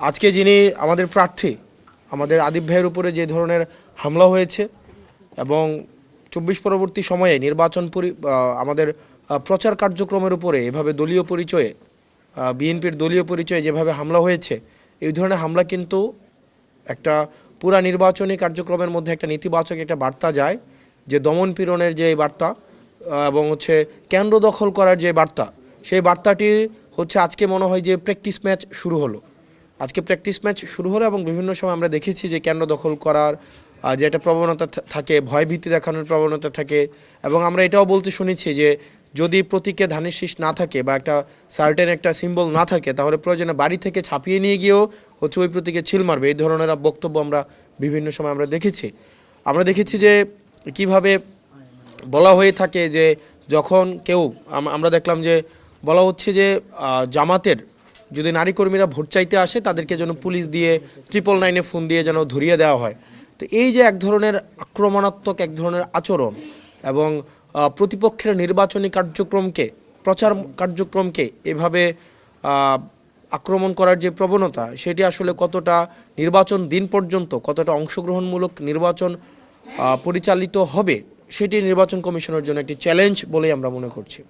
আজকে যিনি আমাদের প্রার্থী আমাদের আদিব ভাইয়ের উপরে যে ধরনের হামলা হয়েছে এবং ২৪ পরবর্তী সময়ে আমাদের প্রচার কার্যক্রমের উপরে এভাবে দলীয় পরিচয়ে বিএনপির দলীয় পরিচয়ে যেভাবে হামলা হয়েছে, এই ধরনের হামলা কিন্তু একটা পুরা নির্বাচনী কার্যক্রমের মধ্যে একটা নেতিবাচক একটা বার্তা যায়, যে দমন পীড়নের যে বার্তা এবং কেন্দ্র দখল করার যে বার্তা, সেই বার্তাটি আজকে মনে হয় যে প্র্যাকটিস ম্যাচ শুরু হলো। আজকে প্র্যাকটিস ম্যাচ শুরু হলো এবং বিভিন্ন সময় আমরা দেখেছি যে কেন্দ্র দখল করার যে একটা প্রবণতা থাকে, ভয়ভীতি দেখানোর প্রবণতা থাকে, এবং আমরা এটাও বলতে শুনেছি যে যদি প্রতীকে ধানের শীষ না থাকে বা একটা সার্টেন একটা সিম্বল না থাকে, তাহলে প্রয়োজনে বাড়ি থেকে ছাপিয়ে নিয়ে গিয়েও ওই প্রতীকে ছিল মারবে। এই ধরনের বক্তব্য আমরা বিভিন্ন সময় আমরা দেখেছি যে কিভাবে বলা হয়ে থাকে যে যখন কেউ আমরা দেখলাম যে বলা হচ্ছে যে জামাতের যদি নারী কর্মীরা ভোট চাইতে আসে, তাদেরকে যেন পুলিশ দিয়ে 999-এ ফোন দিয়ে যেন ধরিয়ে দেওয়া হয়। তো এই যে এক ধরনের আক্রমণাত্মক এক ধরনের আচরণ এবং প্রতিপক্ষের নির্বাচনী কার্যক্রমকে, প্রচার কার্যক্রমকে এভাবে আক্রমণ করার যে প্রবণতা, সেটি আসলে কতটা নির্বাচন দিন পর্যন্ত কতটা অংশগ্রহণমূলক নির্বাচন পরিচালিত হবে, সেটি নির্বাচন কমিশনের জন্য একটি চ্যালেঞ্জ বলেই আমরা মনে করছি।